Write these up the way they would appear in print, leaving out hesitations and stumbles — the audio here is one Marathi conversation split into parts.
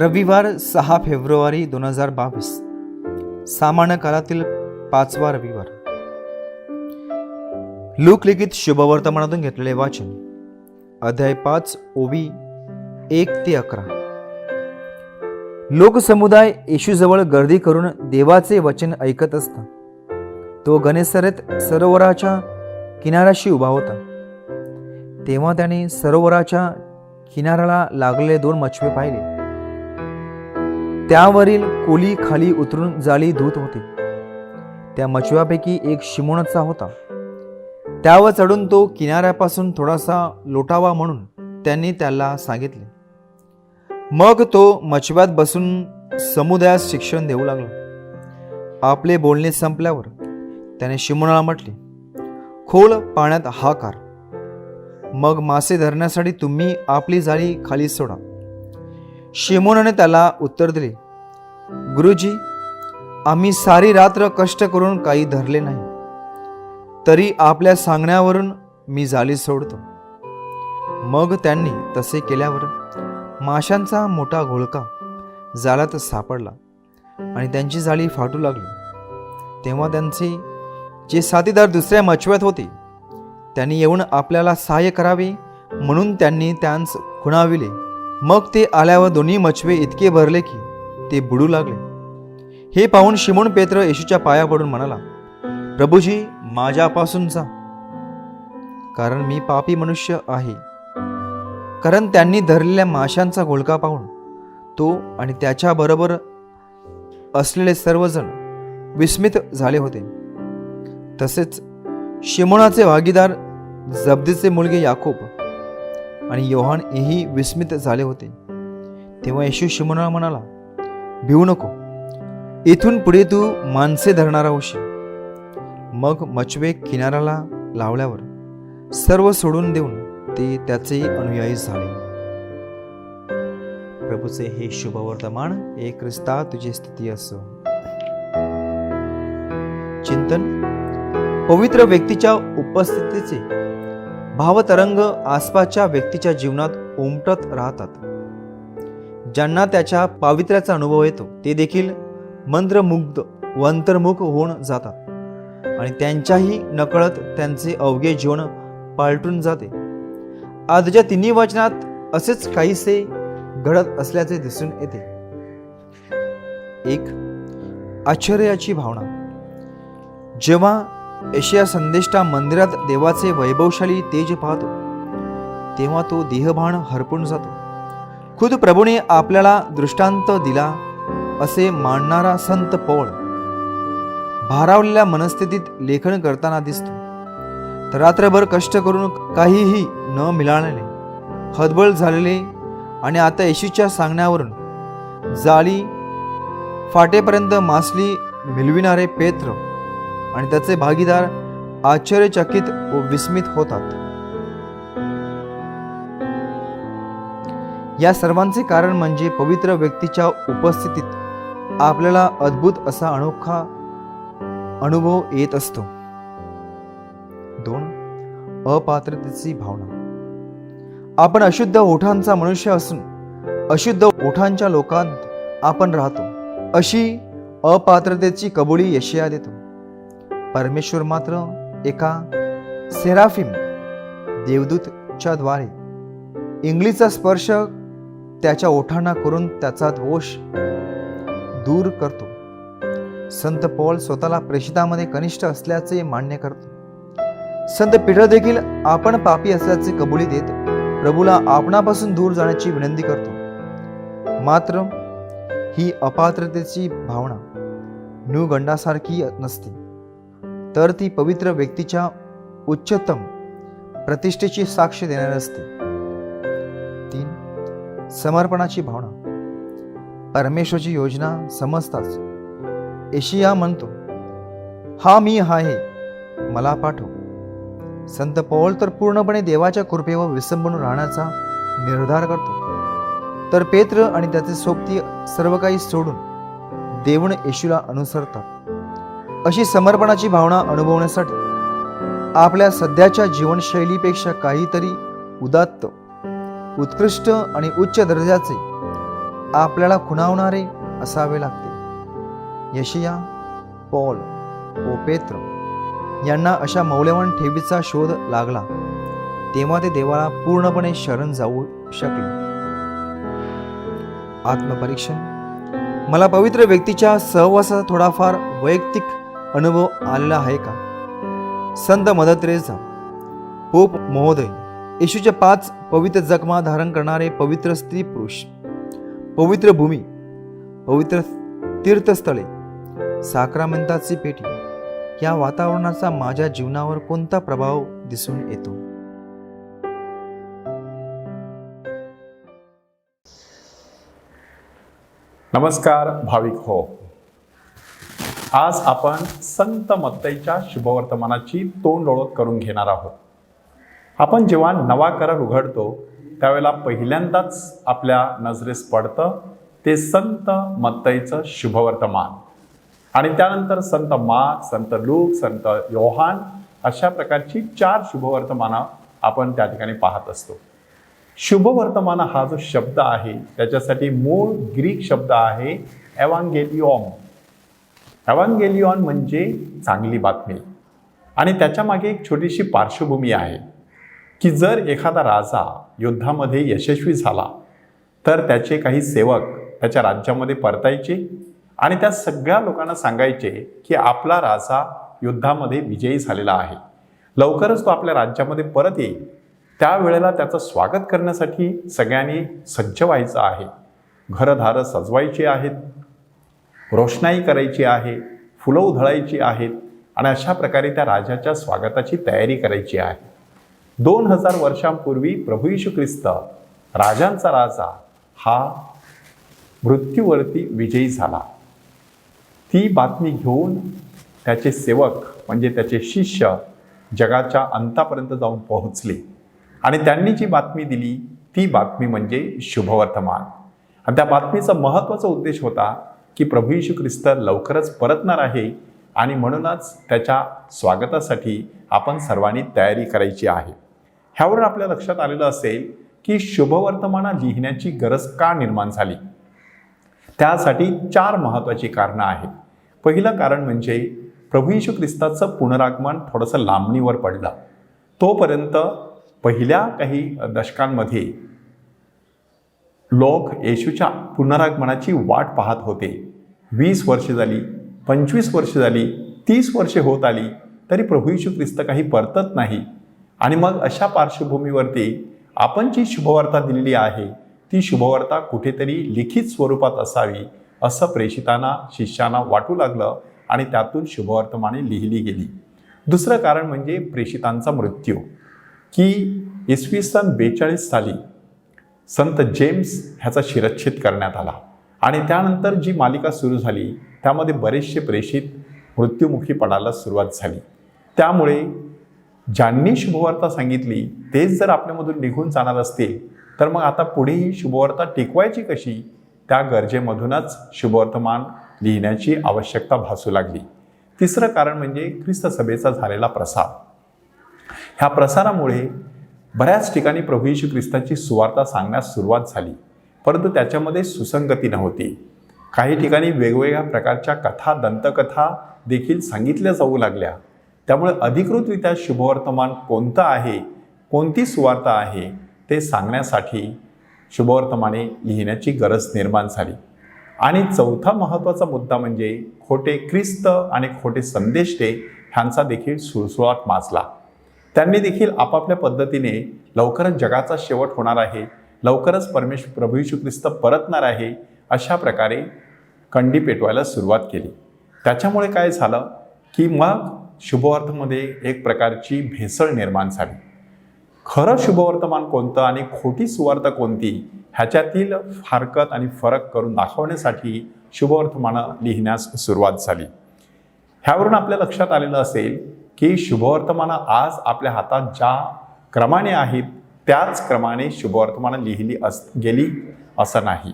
रविवार 6 फेब्रुवारी 2022 सामान्य काळातील 5वा रविवार. लूक लिखित शुभवर्तमानातून घेतलेले वाचन, अध्याय 5 ओवी 1 ते 11. लोकसमुदाय येशूजवळ गर्दी करून देवाचे वचन ऐकत असता तो गनेसरेत सरोवराच्या किनाऱ्याशी उभा होता. तेव्हा त्याने सरोवराच्या किनाऱ्याला लागलेले 2 मछवे पाहिले. त्यावरील कोली खाली उतरून जाळी धुत होते. त्या मछव्यापैकी एक शिमोनचा होता. त्यावर चढून तो किनाऱ्यापासून थोडासा लोटावा म्हणून त्यांनी त्याला सांगितले. मग तो मछव्यात बसून समुदायास शिक्षण देऊ लागला. आपले बोलणे संपल्यावर त्याने शिमोनाला म्हटले, खोल पाण्यात हाकार, मग मासे धरण्यासाठी तुम्ही आपली जाळी खाली सोडा. शिमोनाने त्याला उत्तर दिले, गुरुजी, आम्ही सारी रात्र कष्ट करून काही धरले नाही, तरी आपल्या सांगण्यावरून मी जाळी सोडतो. मग त्यांनी तसे केल्यावर माशांचा मोठा घोळका जाळ्यात सापडला आणि त्यांची जाळी फाटू लागली. तेव्हा त्यांचे जे साथीदार दुसऱ्या मछव्यात होते त्यांनी येऊन आपल्याला सहाय्य करावे म्हणून त्यांनी त्यांस खुणाविले. मग ते आल्यावर 2 मछवे इतके भरले की ते बुडू लागले. हे पाहून शिमोन पेत्र येशूच्या पाया पडून म्हणाला, प्रभूजी, माझ्यापासून जा, कारण मी पापी मनुष्य आहे. कारण त्यांनी धरलेल्या माशांचा घोळका पाहून तो आणि त्याच्या बरोबर असलेले सर्वजण विस्मित झाले होते. तसेच शिमोनाचे भागीदार जब्दीचे मुलगे याकोब आणि योहान हेही विस्मित झाले होते. तेव्हा येशू शिमोनाला म्हणाला, भिवू नको, इथून पुढे तू माणसे धरणारा होशील. मग मछवे किनाऱ्याला लावल्यावर सर्व सोडून देऊन ते त्याचे अनुयायी झाले. प्रभूचे हे शुभवर्तमान. हे ख्रिस्ता तुझी स्तुती असो. चिंतन. पवित्र व्यक्तीच्या उपस्थितीचे भावतरंग आसपासच्या व्यक्तीच्या जीवनात उमटत राहतात. ज्यांना त्याच्या पावित्र्याचा अनुभव येतो ते देखील मंत्रमुग्ध व अंतर्मुख होऊन जातात आणि त्यांच्याही नकळत त्यांचे अवघे जीवन पालटून जाते. आजच्या 3 वचनात असेच काहीसे घडत असल्याचे दिसून येते. 1. आश्चर्याची भावना. जेव्हा यशाया संदेष्टा मंदिरात देवाचे वैभवशाली तेज पाहतो तेव्हा तो देहभान हरपून जातो. खुद प्रभूने आपल्याला दृष्टांत दिला असे मानणारा संत पौल भारावलेल्या मनस्थितीत लेखन करताना दिसतो. तर रात्रभर कष्ट करून काहीही न मिळालेले, हतबल झालेले आणि आता येशूच्या सांगण्यावरून जाळी फाटेपर्यंत मासली मिळविणारे पेत्र आणि त्याचे भागीदार आश्चर्यचकित व विस्मित होतात. या सर्वांचे कारण म्हणजे पवित्र व्यक्तीच्या उपस्थितीत आपल्याला अद्भुत असा अनोखा अनुभव येत असतो. 2. अपात्रतेची भावना. आपण अशुद्ध ओठांचा मनुष्य असून अशुद्ध ओठांच्या लोकांत आपण राहतो अशी अपात्रतेची कबुली यशाया देतो. परमेश्वर मात्र एका सेराफिम देवदूतच्या द्वारे इंगलीचा स्पर्श त्याच्या ओठांना करून त्याचा दोष दूर करतो. संत पौल स्वतःला प्रेषितांमध्ये कनिष्ठ असल्याचे मान्य करतो. संत पीटर देखील आपण पापी असल्याचे कबुली देत प्रभूला आपणापासून दूर जाण्याची विनंती करतो. मात्र ही अपात्रतेची भावना न्यूगंडासारखी नसते, तर ती पवित्र व्यक्तीच्या उच्चतम प्रतिष्ठेची साक्ष देणारी असते. 3. समर्पणाची भावना. परमेश्वराची योजना समजताच येशया म्हणतो, हा मी आहे, मला पाठव. संत पौल तर पूर्णपणे देवाच्या कृपेवर विसंबून राहण्याचा निर्धार करतो. तर पेत्र आणि त्याचे सोबती सर्व काही सोडून देवून येशूला अनुसरतात. अशी समर्पणाची भावना अनुभवण्यासाठी आपल्या सध्याच्या जीवनशैलीपेक्षा काहीतरी उदात्त, उत्कृष्ट आणि उच्च दर्जाचे आपल्याला खुणावणारे असावे लागते. यशिया, पौल व पेत्र यांना अशा मौल्यवान ठेवीचा शोध लागला तेव्हा ते देवाला पूर्णपणे शरण जाऊ शकले. आत्मपरीक्षण. मला पवित्र व्यक्तीच्या सहवासाचा थोडाफार वैयक्तिक अनुभव आलेला आहे का? संत मदर तेरेसा, पोप महोदय, येशूच्या 5 पवित्र जखमा धारण करणारे पवित्र स्त्री पुरुष, पवित्र भूमी, पवित्र तीर्थस्थळे, साक्रामेंताची पेटी या वातावरणाचा माझ्या जीवनावर कोणता प्रभाव दिसून येतो? नमस्कार भाविक हो. आज आपण संत मत्तईच्या शुभवर्तमानाची तोंड ओळख करून घेणार आहोत. आपण जेव्हा नवा करार उघडतो त्यावेळेला पहिल्यांदाच आपल्या नजरेस पडतं ते संत मत्तईचं शुभवर्तमान आणि त्यानंतर संत मार्क, संत लूक, संत योहान अशा प्रकारची 4 शुभवर्तमानं आपण त्या ठिकाणी पाहत असतो. शुभवर्तमान हा जो शब्द आहे त्याच्यासाठी मूळ ग्रीक शब्द आहे एव्हांगेलिओन. एव्हांगेलिओन म्हणजे चांगली बातमी. आणि त्याच्या मागे एक छोटीशी पार्श्वभूमी आहे की जर एखादा राजा युद्धामध्ये यशस्वी झाला तर त्याचे काही सेवक त्याच्या राज्यामध्ये परतायचे आणि त्या सगळ्या लोकांना सांगायचे की आपला राजा युद्धामध्ये विजयी झालेला आहे, लवकरच तो आपल्या राज्यामध्ये परत येईल. त्यावेळेला त्याचं स्वागत करण्यासाठी सगळ्यांनी सज्ज व्हायचं आहे. घरदारं सजवायची आहेत, रोषणाई करायची आहे, फुलं उधळायची आहेत आणि अशा प्रकारे त्या राजाच्या स्वागताची तयारी करायची आहे. 2000 वर्षांपूर्वी प्रभू येशू ख्रिस्त राजांचा राजा हा मृत्यूवरती विजयी झाला. ती बातमी घेऊन त्याचे सेवक म्हणजे त्याचे शिष्य जगाच्या अंतापर्यंत जाऊन पोहोचले आणि त्यांनी जी बातमी दिली ती बातमी म्हणजे शुभवर्तमान. आणि त्या बातमीचा महत्त्वाचा उद्देश होता की प्रभू येशू ख्रिस्त लवकरच परतणार आहे आणि म्हणूनच त्याच्या स्वागतासाठी आपण सर्वांनी तयारी करायची आहे. ह्यावरून आपल्या लक्षात आलेलं असेल की शुभवर्तमानं लिहिण्याची गरज का निर्माण झाली. त्यासाठी 4 महत्त्वाची कारणं आहेत. पहिलं कारण म्हणजे प्रभू येशू ख्रिस्ताचं पुनरागमन थोडंसं लांबणीवर पडलं. तोपर्यंत पहिल्या काही दशकांमध्ये लोक येशूच्या पुनरागमनाची वाट पाहत होते. 20 वर्ष झाली, 25 वर्ष झाली, 30 वर्षे होत आली तरी प्रभू येशू ख्रिस्त काही परतत नाही. आणि मग अशा पार्श्वभूमीवरती आपण जी शुभवार्ता दिलेली आहे ती शुभवार्ता कुठेतरी लिखित स्वरूपात असावी असं प्रेषितांना शिष्यांना वाटू लागलं आणि त्यातून शुभवर्तमाने लिहिली गेली. दुसरं कारण म्हणजे प्रेषितांचा मृत्यू की इसवी सन 42 साली संत जेम्स ह्याचा शिरच्छेद करण्यात आला आणि त्यानंतर जी मालिका सुरू झाली त्यामध्ये बरेचसे प्रेषित मृत्युमुखी पडायला सुरुवात झाली. त्यामुळे ज्यांनी शुभवार्ता सांगितली तेच जर आपल्यामधून निघून जाणार असतील तर मग आता पुढे ही शुभवार्ता टिकवायची कशी, त्या गरजेमधूनच शुभवर्तमान लिहिण्याची आवश्यकता भासू लागली. तिसरं कारण म्हणजे ख्रिस्त सभेचा झालेला प्रसार. ह्या प्रसारामुळे बऱ्याच ठिकाणी प्रभू येशू ख्रिस्ताची सुवार्ता सांगण्यास सुरुवात झाली, परंतु त्याच्यामध्ये सुसंगती नव्हती. काही ठिकाणी वेगवेगळ्या प्रकारच्या कथा, दंतकथा देखील सांगितल्या जाऊ लागल्या. त्यामुळे अधिकृतरित्या शुभवर्तमान कोणतं आहे, कोणती सुवार्ता आहे ते सांगण्यासाठी शुभवर्तमाने लिहिण्याची गरज निर्माण झाली. आणि चौथा महत्त्वाचा मुद्दा म्हणजे खोटे ख्रिस्त आणि खोटे संदेष्टे ह्यांचा देखील सुळसुळाट माजला. त्यांनी देखील आपापल्या पद्धतीने लवकरच जगाचा शेवट होणार आहे, लवकरच प्रभू येशू ख्रिस्त परतणार आहे अशा प्रकारे कंडी पेटवायला सुरुवात केली. त्याच्यामुळे काय झालं की मग शुभवर्तमानामध्ये एक प्रकारची भेसळ निर्माण झाली. खरं शुभवर्तमान कोणतं आणि खोटी सुवार्ता कोणती ह्याच्यातील फारकत आणि फरक करून दाखवण्यासाठी शुभवर्तमानं लिहिण्यास सुरुवात झाली. ह्यावरून आपल्या लक्षात आलेलं असेल की शुभवर्तमानं आज आपल्या हातात ज्या क्रमाने आहेत त्याच क्रमाने शुभवर्तमानं लिहिली गेली असं नाही.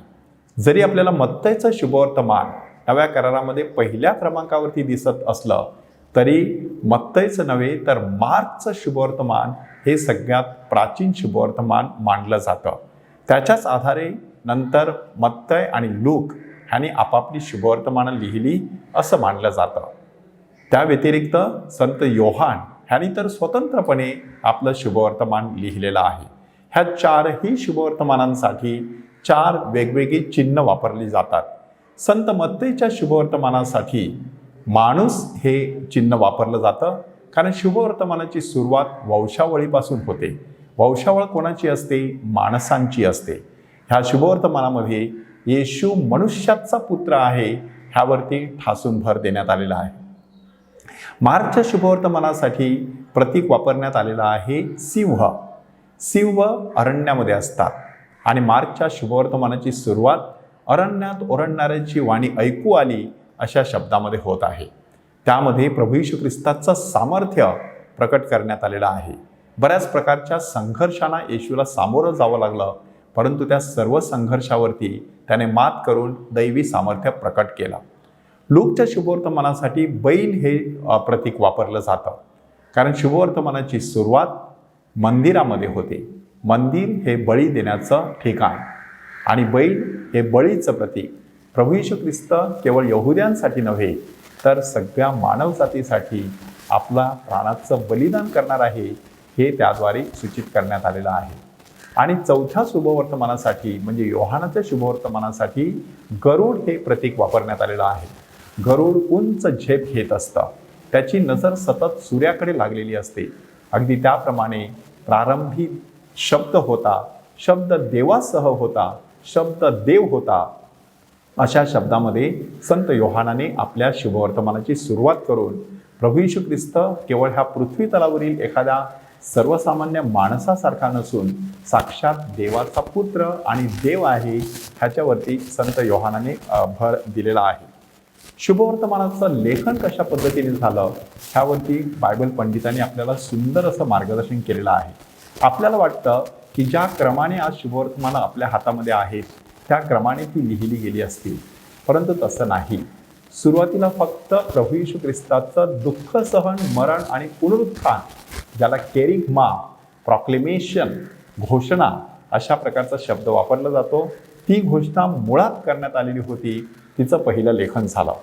जरी आपल्याला मत्तईचं शुभवर्तमान नव्या करारामध्ये पहिल्या क्रमांकावरती दिसत असलं तरी मत्तईचं नव्हे तर मार्कचं शुभवर्तमान हे सगळ्यात प्राचीन शुभवर्तमान मानलं जातं. त्याच्याच आधारे नंतर मत्तय आणि लूक ह्यांनी आपापली शुभवर्तमानं लिहिली असं मानलं जातं. त्या व्यतिरिक्त संत योहान ह्यांनी तर स्वतंत्रपणे आपलं शुभवर्तमान लिहिलेलं आहे. ह्या चारही शुभवर्तमानांसाठी 4 वेगवेगळी चिन्ह वापरली जातात. संत मत्तईच्या शुभवर्तमानासाठी माणूस हे चिन्ह वापरलं जातं, कारण शुभवर्तमानाची सुरुवात वंशावळीपासून होते. वंशावळ कोणाची असते? माणसांची असते. ह्या शुभवर्तमानामध्ये येशू मनुष्याचा पुत्र आहे ह्यावरती ठासून भर देण्यात आलेला आहे. मार्कच्या शुभवर्तमानासाठी प्रतीक वापरण्यात आलेलं आहे सिंह. सिंह अरण्यामध्ये असतात आणि मार्कच्या शुभवर्तमानाची सुरुवात अरण्यात ओरडणाऱ्याची वाणी ऐकू आली अशा शब्दामध्ये होत आहे. त्यामध्ये प्रभू येशू ख्रिस्ताचं सामर्थ्य प्रकट करण्यात आलेलं आहे. बऱ्याच प्रकारच्या संघर्षांना येशूला सामोरं जावं लागलं, परंतु त्या सर्व संघर्षावरती त्याने मात करून दैवी सामर्थ्य प्रकट केलं. लूकच्या शुभवर्तमानासाठी बैल हे प्रतीक वापरलं जातं, कारण शुभवर्तमानाची सुरुवात मंदिरामध्ये होते. मंदिर हे बळी देण्याचं ठिकाण आणि बैल हे बळीचं प्रतीक. प्रभू येशू ख्रिस्त केवळ यहुद्यांसाठी नव्हे तर सगळ्या मानवजातीसाठी आपला प्राणाचं बलिदान करणार आहे हे त्याद्वारे सूचित करण्यात आलेलं आहे. आणि चौथ्या शुभवर्तमानासाठी म्हणजे योहानाच्या शुभवर्तमानासाठी गरुड हे प्रतीक वापरण्यात आलेलं आहे. गरुड उंच झेप घेत असतं, त्याची नजर सतत सूर्याकडे लागलेली असते. अगदी त्याप्रमाणे प्रारंभी शब्द होता, शब्द देवासह होता, शब्द देव होता. अशा शब्दामध्ये संत योहानाने आपल्या शुभवर्तमानाची सुरुवात करून प्रभू येशू ख्रिस्त केवळ ह्या पृथ्वी तलावरील एखाद्या सर्वसामान्य माणसासारखा नसून साक्षात देवाचा पुत्र आणि देव आहे ह्याच्यावरती संत योहानाने भर दिलेला आहे. शुभवर्तमानाचं लेखन कशा पद्धतीने झालं ह्यावरती बायबल पंडितांनी आपल्याला सुंदर असं मार्गदर्शन केलेलं आहे. आपल्याला वाटतं की ज्या क्रमाने आज शुभवर्तमानं आपल्या हातामध्ये आहेत त्या क्रमाने ती लिहिली गेली असतील, परंतु तसं नाही. सुरुवातीला फक्त प्रभू येशू ख्रिस्ताचं दुःख सहन, मरण आणि पुनरुत्थान, ज्याला केरिग्मा, प्रॉक्लेमेशन, घोषणा अशा प्रकारचा शब्द वापरला जातो, ती घोषणा मुळात करण्यात आलेली होती. तिचं पहिलं लेखन झालं.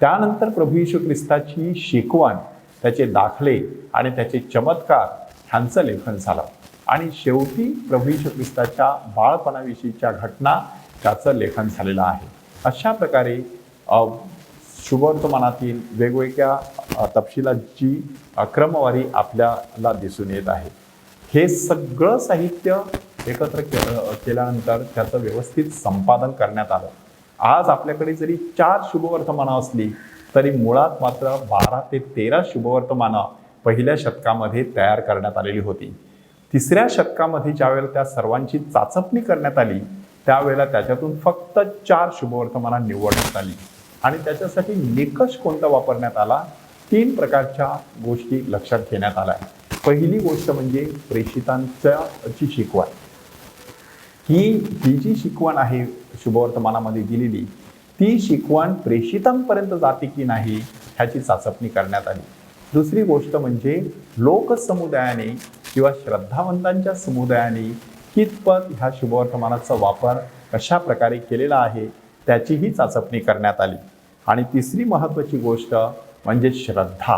त्यानंतर प्रभू येशू ख्रिस्ताची शिकवण, त्याचे दाखले आणि त्याचे चमत्कार ह्यांचं लेखन झालं. आणि शेवटी प्रभू येशू ख्रिस्ताच्या बाळपणाविषयीच्या घटना त्याचं लेखन झालेलं आहे. अशा प्रकारे शुभवर्तमानातील वेगवेगळ्या तपशिलाची क्रमवारी आपल्याला दिसून येत आहे. हे सगळं साहित्य एकत्र केल्यानंतर त्याचं व्यवस्थित संपादन करण्यात आलं. आज आपल्याकडे जरी 4 शुभवर्तमानं असली तरी मुळात मात्र 12 ते 13 शुभवर्तमानं पहिल्या शतकामध्ये तयार करण्यात आलेली होती. 3ऱ्या शतकामध्ये ज्यावेळेला त्या सर्वांची चाचपणी करण्यात आली त्यावेळेला त्याच्यातून फक्त 4 शुभवर्तमानं निवडण्यात आली आणि त्याच्यासाठी निकष कोणता वापरण्यात आला? 3 प्रकारच्या गोष्टी लक्षात घेण्यात आल्या. पहिली गोष्ट म्हणजे प्रेषितांची शिकवण. ही जी शिकवण आहे शुभवर्तमानामध्ये दिलेली ती शिकवण प्रेषितांपर्यंत जाते की नाही ह्याची चाचपणी करण्यात आली. दुसरी गोष्ट म्हणजे लोकसमुदायाने किंवा श्रद्धावंतांच्या समुदायाने कितपत ह्या शुभवर्तमानाचा वापर कशा प्रकारे केलेला आहे त्याचीही चाचपणी करण्यात आली. आणि तिसरी महत्त्वाची गोष्ट म्हणजे श्रद्धा,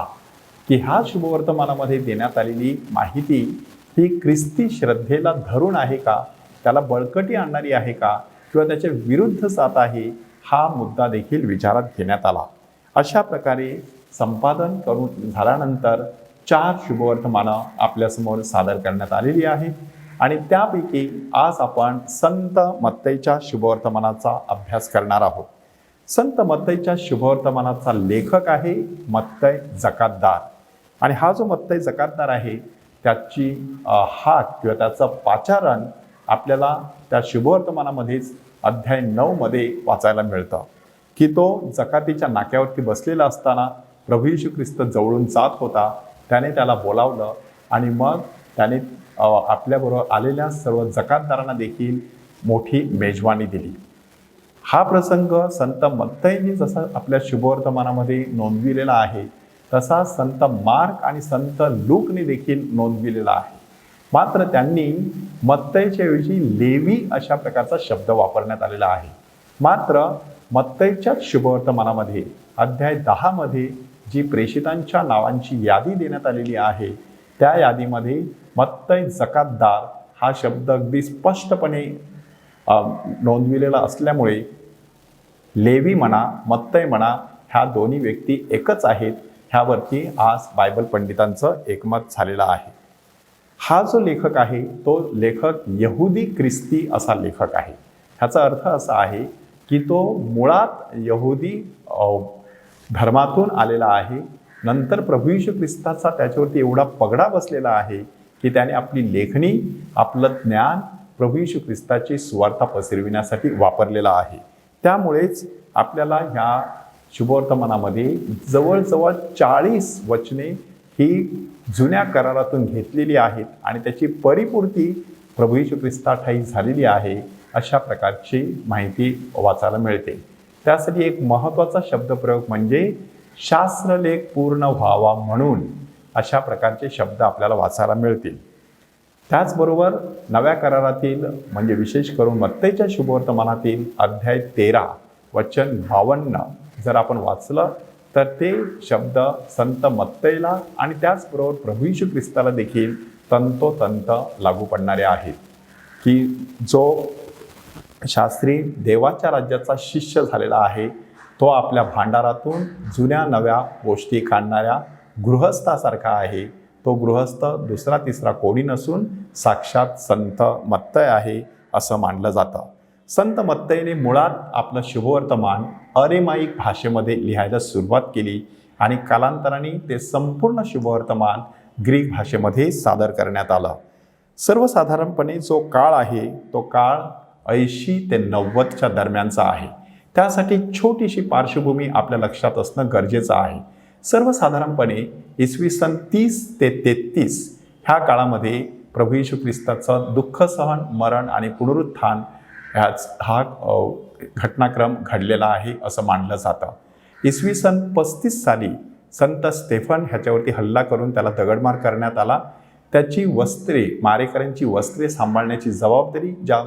की ह्या शुभवर्तमानामध्ये देण्यात आलेली माहिती ही ख्रिस्ती श्रद्धेला धरून आहे का, त्याला बळकटी आणणारी आहे का किंवा त्याच्या विरुद्ध जात आहे, हा मुद्दा देखील विचारात घेण्यात आला. अशा प्रकारे संपादन करून झाल्यानंतर 4 शुभवर्तमानं आपल्यासमोर सादर करण्यात आलेली आहे आणि त्यापैकी आज आपण संत मत्तईच्या शुभवर्तमानाचा अभ्यास करणार आहोत. संत मत्तईच्या शुभवर्तमानाचा लेखक आहे मत्तई जकातदार आणि हा जो मत्तई जकातदार आहे त्याची हाक किंवा त्याचं पाचारण आपल्याला त्या शुभवर्तमानामध्येच अध्याय 9 मध्ये वाचायला मिळतं की तो जकातीच्या नाक्यावरती बसलेला असताना प्रभू येशू ख्रिस्त जवळून जात होता. त्याने त्याला बोलावलं आणि मग त्याने आपल्याबरोबर आलेल्या सर्व जकातदारांना देखील मोठी मेजवानी दिली. हा प्रसंग संत मत्तईंनी जसा आपल्या शुभवर्तमानामध्ये नोंदविलेला आहे तसा संत मार्क आणि संत लूकने देखील नोंदविलेला आहे. मात्र त्यांनी मत्तईच्या ऐवजी लेवी अशा प्रकारचा शब्द वापरण्यात आलेला आहे. मात्र मत्तईच्याच शुभवर्तमानामध्ये अध्याय 10 मध्ये जी प्रेषितांच्या नावांची यादी देण्यात आलेली आहे, त्या यादीमध्ये मत्तई जकातदार हा शब्द अगदी स्पष्टपणे नोंदविलेला असल्यामुळे लेवी म्हणा, मत्तई म्हणा, ह्या दोन्ही व्यक्ती एकच आहेत, ह्यावरती आज बायबल पंडितांचं एकमत झालेलं आहे. हा जो लेखक आहे तो लेखक यहुदी ख्रिस्ती असा लेखक आहे. ह्याचा अर्थ असा आहे की तो मुळात यहुदी धर्मातून आलेला आहे. नंतर प्रभू येशू ख्रिस्ताचा त्याच्यावरती एवढा पगडा बसलेला आहे की त्याने आपली लेखणी, आपलं ज्ञान प्रभू येशू ख्रिस्ताची सुवार्ता पसरविण्यासाठी वापरलेला आहे. त्यामुळेच आपल्याला ह्या शुभवर्तमानामध्ये जवळजवळ 40 वचने ही जुन्या करारातून घेतलेली आहेत आणि त्याची परिपूर्ती प्रभू येशू ख्रिस्ताठायी झालेली आहे, अशा प्रकारची माहिती वाचायला मिळते. त्यासाठी एक महत्त्वाचा शब्दप्रयोग म्हणजे शास्त्रलेख पूर्ण व्हावा म्हणून अशा प्रकारचे शब्द आपल्याला वाचायला मिळतील. त्याचबरोबर नव्या करारातील म्हणजे विशेष करून मत्तईच्या शुभवर्तमानातील अध्याय 13 वचन 52 जर आपण वाचलं तर ते शब्द संत मत्तईला आणि त्याचबरोबर प्रभू येशू ख्रिस्ताला देखील तंतोतंत लागू पडणारे आहेत की जो शास्त्री देवाच्या राज्याचा शिष्य झालेला आहे तो आपल्या भांडारातून जुन्या नव्या गोष्टी काढणाऱ्या गृहस्थासारखा आहे. तो गृहस्थ दुसरा तिसरा कोणी नसून साक्षात संत मत्तई आहे असं मानलं जातं. संत मत्तईने मुळात आपलं शुभवर्तमान अरेमाईक भाषेमध्ये लिहायला सुरुवात केली आणि कालांतराने ते संपूर्ण शुभवर्तमान ग्रीक भाषेमध्ये सादर करण्यात आलं. सर्वसाधारणपणे जो काळ आहे तो काळ 80 ते 90च्या दरम्यानचा आहे. त्यासाठी छोटीशी पार्श्वभूमी आपल्या लक्षात असणं गरजेचं आहे. सर्वसाधारणपणे इसवी सन 30 ते 33 ह्या काळामध्ये प्रभू येशू ख्रिस्ताचं दुःख सहन, मरण आणि पुनरुत्थान हा घटनाक्रम घडलेला आहे असं मानलं जातं. इसवी सन 35 साली संत स्टेफन ह्याच्यावरती हल्ला करून त्याला दगडमार करण्यात आला. त्याची वस्त्रे, मारेकऱ्यांची वस्त्रे सांभाळण्याची जबाबदारी ज्या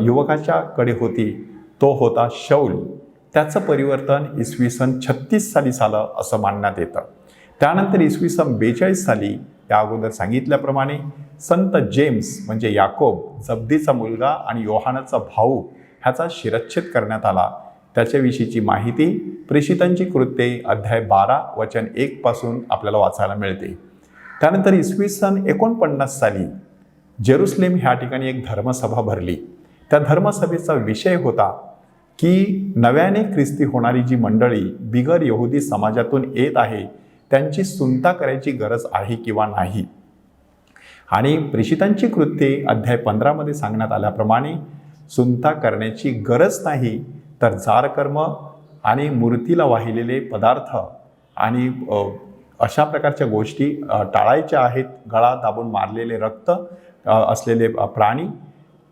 युवकाच्याकडे होती तो होता शौल. त्याचं परिवर्तन इसवी सन 36 साली झालं असं मानण्यात येतं. त्यानंतर इसवी सन 42 साली त्या अगोदर सांगितल्याप्रमाणे संत जेम्स म्हणजे याकोब, जब्दीचा मुलगा आणि योहानाचा भाऊ ह्याचा शिरच्छेद करण्यात आला. त्याच्याविषयीची माहिती प्रेषितांची कृत्ये अध्याय 12 वचन 1 पासून आपल्याला वाचायला मिळते. त्यानंतर इसवी सन 49 साली जेरुसलेम ह्या ठिकाणी एक धर्मसभा भरली. त्या धर्मसभेचा विषय होता की नव्याने ख्रिस्ती होणारी जी मंडळी बिगर यहुदी समाजातून येत आहे त्यांची सुनता करायची गरज आहे किंवा नाही. आणि प्रेषितांची कृत्ये अध्याय 15 मध्ये सांगण्यात आल्याप्रमाणे सुनता करण्याची गरज नाही, तर जारकर्म आणि मूर्तीला वाहिलेले पदार्थ आणि अशा प्रकारच्या गोष्टी टाळायच्या आहेत. गळा दाबून मारलेले रक्त असलेले प्राणी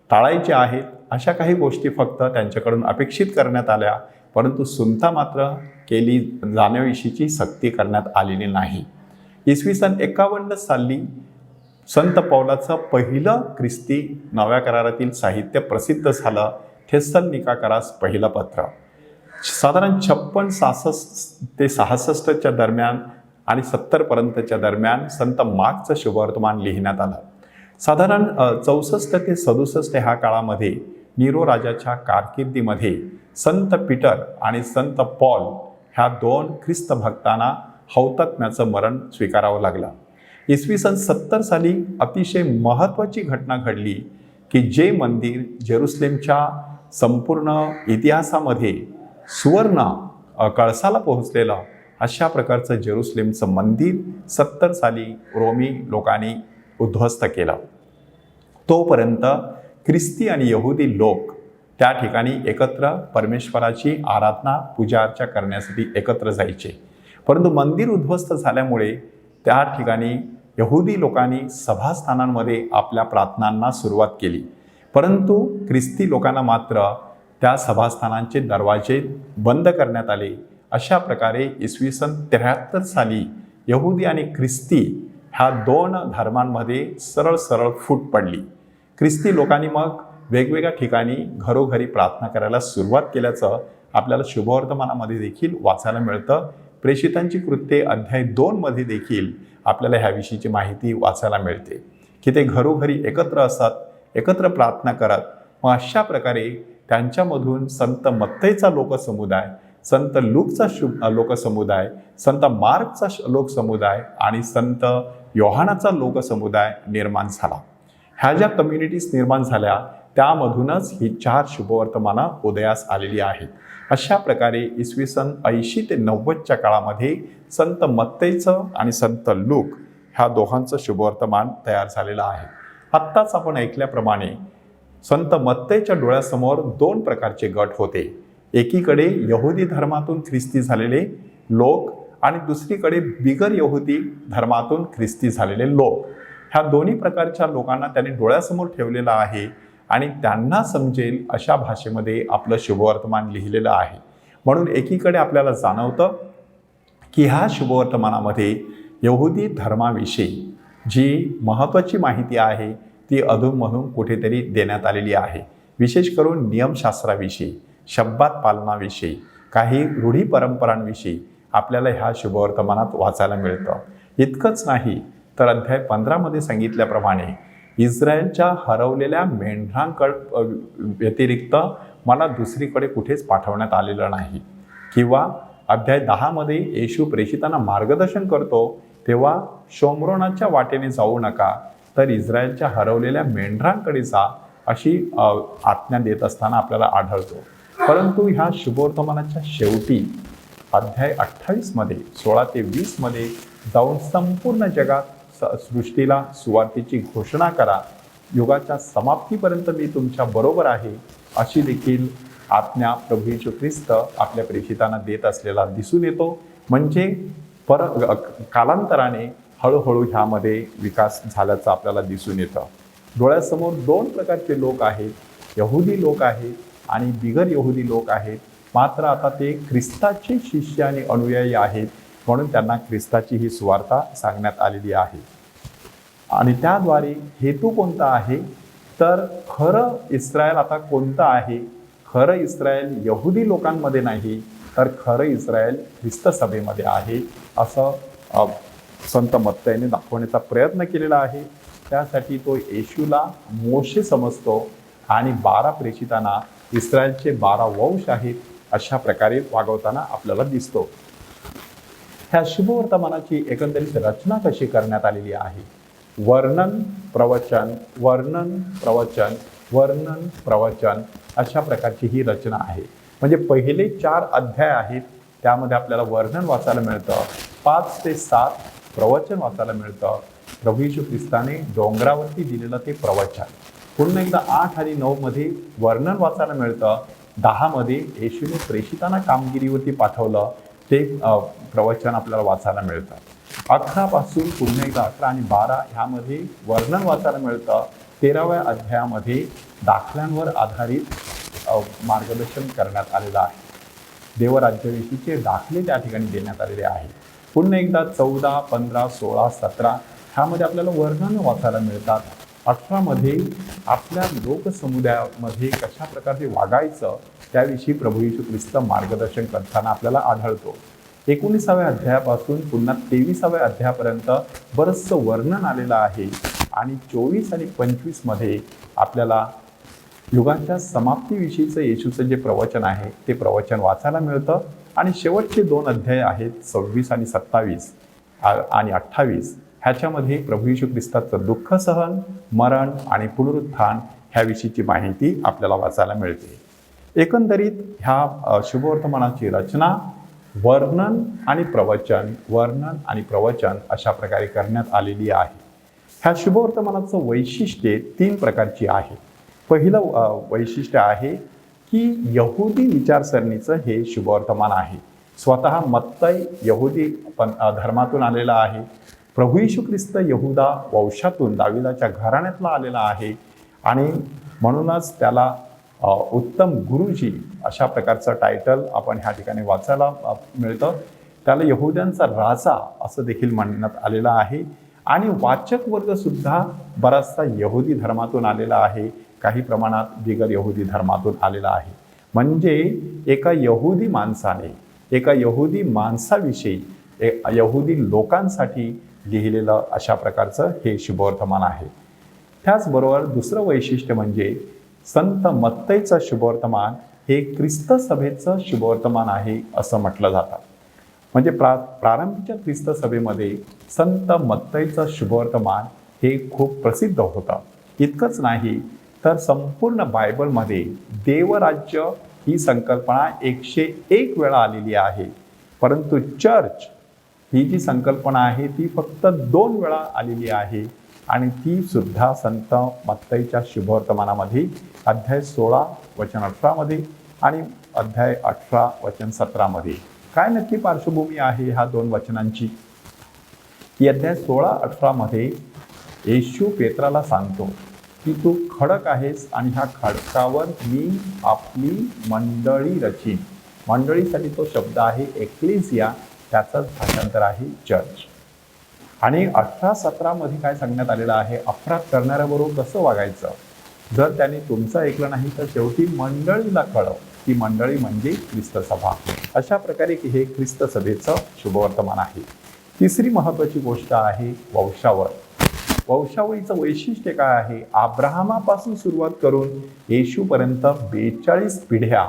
टाळायचे आहेत. अशा काही गोष्टी फक्त त्यांच्याकडून अपेक्षित करण्यात आल्या, परंतु सुनता मात्र केली जाण्याविषयीची सक्ती करण्यात आलेली नाही. इसवी सन 51 साली संत पौलाचं पहिलं ख्रिस्ती नव्या करारातील साहित्य प्रसिद्ध झालं, थेस्सलनिका करास पहिलं पत्र. साधारण 56 ते 66च्या दरम्यान आणि 70 पर्यंतच्या दरम्यान संत मार्कचं शुभवर्तमान लिहिण्यात आलं. साधारण 64 ते 67 ह्या काळामध्ये नीरो राजाच्या कारकिर्दीमध्ये संत पीटर आणि संत पॉल ह्या 2 ख्रिस्त भक्तांना हौतात्म्याचं मरण स्वीकारावं लागलं. इसवी सन 70 साली अतिशय महत्त्वाची घटना घडली की जे मंदिर जेरुसलेमच्या संपूर्ण इतिहासामध्ये सुवर्ण कळसाला पोहोचलेलं अशा प्रकारचं जेरुसलेमचं मंदिर 70 साली रोमी लोकांनी उद्ध्वस्त केलं. तोपर्यंत ख्रिस्ती आणि यहुदी लोक त्या ठिकाणी एकत्र परमेश्वराची आराधना, पूजा अर्चा करण्यासाठी एकत्र जायचे. परंतु मंदिर उद्ध्वस्त झाल्यामुळे त्या ठिकाणी यहुदी लोकांनी सभास्थानांमध्ये आपल्या प्रार्थनांना सुरुवात केली. परंतु ख्रिस्ती लोकांना मात्र त्या सभास्थानांचे दरवाजे बंद करण्यात आले. अशा प्रकारे इसवी सन 73 साली यहुदी आणि ख्रिस्ती ह्या दोन धर्मांमध्ये सरळ सरळ फूट पडली. ख्रिस्ती लोकांनी मग वेगवेगळ्या ठिकाणी घरोघरी प्रार्थना करायला सुरुवात केल्याचं आपल्याला शुभवर्तमानामध्ये देखील वाचायला मिळतं. प्रेषितांची कृत्ये अध्याय 2 मध्ये देखील आपल्याला ह्याविषयीची माहिती वाचायला मिळते की ते घरोघरी एकत्र असतात, एकत्र प्रार्थना करत. मग अशा प्रकारे त्यांच्यामधून संत मत्तईचा लोकसमुदाय, संत लूकचा लोकसमुदाय, संत मार्कचा लोकसमुदाय आणि संत योहानाचा लोकसमुदाय निर्माण झाला. ह्या ज्या कम्युनिटीज निर्माण झाल्या त्यामधूनच ही 4 शुभवर्तमानं उदयास आलेली आहेत. अशा प्रकारे इसवी सन 80 ते 90च्या काळामध्ये संत मत्तईचं आणि संत लूक ह्या दोघांचं शुभवर्तमान तयार झालेलं आहे. आत्ताच आपण ऐकल्याप्रमाणे संत मत्तईच्या डोळ्यासमोर 2 प्रकारचे गट होते. एकीकडे यहुदी धर्मातून ख्रिस्ती झालेले लोक आणि दुसरीकडे बिगर यहुदी धर्मातून ख्रिस्ती झालेले लोक. ह्या दोन्ही प्रकारच्या लोकांना त्यांनी डोळ्यासमोर ठेवलेलं आहे आणि त्यांना समजेल अशा भाषेमध्ये आपलं शुभवर्तमान लिहिलेलं आहे. म्हणून एकीकडे आपल्याला जाणवतं की ह्या शुभवर्तमानामध्ये यहुदी धर्माविषयी जी महत्त्वाची माहिती आहे ती अधूनमधून कुठेतरी देण्यात आलेली आहे. विशेष करून नियमशास्त्राविषयी, शब्बात पालनाविषयी, काही रूढी परंपरांविषयी आपल्याला ह्या शुभवर्तमानात वाचायला मिळतं. इतकंच नाही तर अध्याय 15 मध्ये सांगितल्याप्रमाणे इस्रायलच्या हरवलेल्या मेंढरांकड व्यतिरिक्त मला दुसरीकडे कुठेच पाठवण्यात आलेलं नाही. किंवा अध्याय 10 मध्ये येशू प्रेषितांना मार्गदर्शन करतो तेव्हा शोम्रोनाच्या वाटेने जाऊ नका तर इस्रायलच्या हरवलेल्या मेंढरांकडे जा अशी आज्ञा देत असताना आपल्याला आढळतो. परंतु ह्या शुभवर्तमानाच्या शेवटी अध्याय 28 मध्ये 16 ते 20 मध्ये जाऊन संपूर्ण जगात सृष्टीला सुवार्तेची घोषणा करा, युगाच्या समाप्तीपर्यंत मी तुमच्या बरोबर आहे अशी देखील आज्ञा प्रभू येशू ख्रिस्त आपल्या प्रेषितांना देत असलेला दिसून येतो. म्हणजे कालांतराने हळूहळू ह्यामध्ये विकास झाल्याचं आपल्याला दिसून येतं. डोळ्यासमोर 2 प्रकारचे लोक आहेत, यहुदी लोक आहेत आणि बिगर यहुदी लोक आहेत. मात्र आता ते ख्रिस्ताचे शिष्य आणि अनुयायी आहेत म्हणून त्यांना ख्रिस्ताची ही सुवार्ता सांगण्यात आलेली आहे. आणि त्याद्वारे हेतू कोणता आहे तर खरं इस्रायल आता कोणतं आहे? खरं इस्रायल यहुदी लोकांमध्ये नाही तर खरं इस्रायल ख्रिस्त सभेमध्ये आहे असं संत मत्तईने दाखवण्याचा प्रयत्न केलेला आहे. त्यासाठी तो येशूला मोशे समजतो आणि 12 प्रेषितांना इस्रायलचे 12 वंश आहेत अशा प्रकारे वागवताना आपल्याला दिसतो. ह्या शुभवर्तमानाची एकंदरीत रचना कशी करण्यात आलेली आहे? वर्णन प्रवचन, वर्णन प्रवचन, वर्णन प्रवचन अशा प्रकारची ही रचना आहे. म्हणजे पहिले 4 अध्याय आहेत त्यामध्ये आपल्याला वर्णन वाचायला मिळतं, 5 ते 7 प्रवचन वाचायला मिळतं. प्रभू येशू ख्रिस्ताने डोंगरावरती दिलेलं ते प्रवचन. पुन्हा एकदा 8 आणि 9 मध्ये वर्णन वाचायला मिळतं. 10 मध्ये येशूने प्रेषितांना कामगिरीवरती पाठवलं ते प्रवचन आपल्याला वाचायला मिळतं. 11 पासून पुन्हा एकदा 11 आणि 12 ह्यामध्ये वर्णन वाचायला मिळतं. 13व्या अध्यायामध्ये दाखल्यांवर आधारित मार्गदर्शन करण्यात आलेलं आहे. देवराज्याविषयीचे दाखले त्या ठिकाणी देण्यात आलेले आहेत. पुन्हा एकदा 14, 15, 16, 17 ह्यामध्ये आपल्याला वर्णन वाचायला मिळतात. 18 मध्ये आपल्या लोकसमुदायामध्ये कशा प्रकारे वागायचं त्याविषयी प्रभू येशू ख्रिस्त मार्गदर्शन करताना आपल्याला आढळतो. 19व्या अध्यायापासून पुन्हा 23व्या अध्यायापर्यंत बरंचसं वर्णन आलेलं आहे. आणि 24 आणि 25 मध्ये आपल्याला युगाच्या समाप्तीविषयीचं येशूचं जे प्रवचन आहे ते प्रवचन वाचायला मिळतं. आणि शेवटचे 2 अध्याय आहेत 26 आणि 27 आणि 28 ह्याच्यामध्ये प्रभू येशू ख्रिस्ताचं दुःख सहन, मरण आणि पुनरुत्थान ह्याविषयीची माहिती आपल्याला वाचायला मिळते. एकंदरीत ह्या शुभवर्तमानाची रचना वर्णन आणि प्रवचन, वर्णन आणि प्रवचन अशा प्रकारे करण्यात आलेली आहे. ह्या शुभवर्तमानाचं वैशिष्ट्ये 3 प्रकारची आहे. पहिलं वैशिष्ट्य आहे की यहुदी विचारसरणीचं हे शुभवर्तमान आहे. स्वतः मत्तई यहुदी धर्मातून आलेला आहे. प्रभू येशू ख्रिस्त यहुदा वंशातून दाविदाच्या घराण्यातला आलेला आहे आणि म्हणूनच त्याला उत्तम गुरुजी अशा प्रकारचं टायटल आपण ह्या ठिकाणी वाचायला मिळतं. त्याला यहुद्यांचा राजा असं देखील म्हणण्यात आलेलं आहे. आणि वाचक वर्ग सुद्धा बराचसा यहुदी धर्मातून आलेला आहे, काही प्रमाणात बिगर यहुदी धर्मातून आलेला आहे. म्हणजे एका यहुदी माणसाने एका यहुदी माणसाविषयी यहुदी लोकांसाठी लिहिलेलं अशा प्रकारचं हे शुभवर्तमान आहे. त्याचबरोबर दुसरं वैशिष्ट्य म्हणजे संत मत्तईचं शुभवर्तमान हे ख्रिस्त सभेचं शुभवर्तमान आहे असं म्हटलं जातं. म्हणजे प्रारंभीच्या ख्रिस्त सभेमध्ये संत मत्तईचं शुभवर्तमान हे खूप प्रसिद्ध होतं. इतकंच नाही तर संपूर्ण बायबलमध्ये देवराज्य ही संकल्पना 101 वेळा आलेली आहे, परंतु चर्च ही जी संकल्पना आहे ती फक्त 2 वेळा आलेली आहे, आणि ती सुद्धा संत मत्तईच्या शुभवर्तमानामध्ये अध्याय 16 वचन 18 मध्ये आणि अध्याय 18 वचन 17 मध्ये. काय नक्की पार्श्वभूमी आहे ह्या 2 वचनांची? की अध्याय 16-18 मध्ये येशू पेत्राला सांगतो की तू खडक आहेस आणि ह्या खडकावर मी आपली मंडळी रचीन. मंडळीसाठी तो शब्द आहे एक्लेसिया, त्याचंच भाषांतर आहे चर्च. आणि 18-17 मध्ये काय सांगण्यात आलेलं आहे? अपराध करणाऱ्याबरोबर कसं वागायचं, जर त्याने तुमचं ऐकलं नाही तर शेवटी मंडळीला कळव. ती मंडळी म्हणजे ख्रिस्त सभा. अशा प्रकारे की हे ख्रिस्त सभेचं शुभवर्तमान आहे. तिसरी महत्त्वाची गोष्ट आहे वंशावळ. वंशावळीचं वैशिष्ट्य काय आहे? अब्राहमापासून सुरुवात करून येशूपर्यंत 42 पिढ्या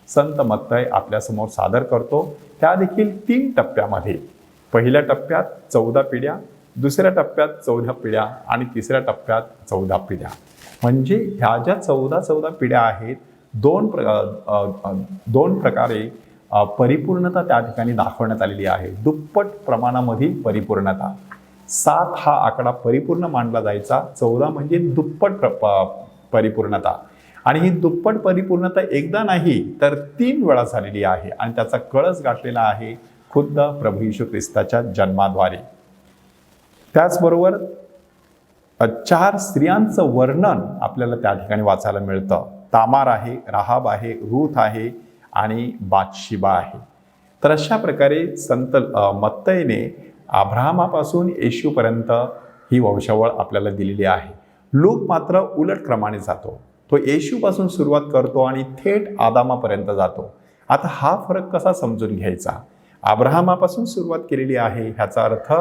संत मत्तई आपल्यासमोर सादर करतो, त्या देखील 3 टप्प्यामध्ये. पहिल्या टप्प्यात 14 पिढ्या, दुसऱ्या टप्प्यात 14 पिढ्या आणि तिसऱ्या टप्प्यात 14 पिढ्या. म्हणजे ह्या ज्या 14 पिढ्या आहेत, दोन प्रकारे परिपूर्णता त्या ठिकाणी दाखवण्यात आलेली आहे. दुप्पट प्रमाणामधील परिपूर्णता. 7 हा आकडा परिपूर्ण मानला जायचा, 14 म्हणजे दुप्पट परिपूर्णता. आणि ही दुप्पट परिपूर्णता एकदा नाही तर 3 वेळा झालेली आहे, आणि त्याचा कळस गाठलेला आहे खुद्द प्रभू येशू ख्रिस्ताच्या जन्माद्वारे. त्याचबरोबर 4 स्त्रियांचं वर्णन आपल्याला त्या ठिकाणी वाचायला मिळतं. तामार आहे, राहाब आहे, रूथ आहे आणि बातशिबा आहे. तर अशा प्रकारे संत मत्तईने अब्राहमापासून येशूपर्यंत ही वंशावळ आपल्याला दिलेली आहे. लूक मात्र उलट क्रमाने जातो. तो येशूपासून सुरुवात करतो आणि थेट आदामापर्यंत जातो. आता हा फरक कसा समजून घ्यायचा? अब्राहमापासून सुरुवात केलेली आहे ह्याचा अर्थ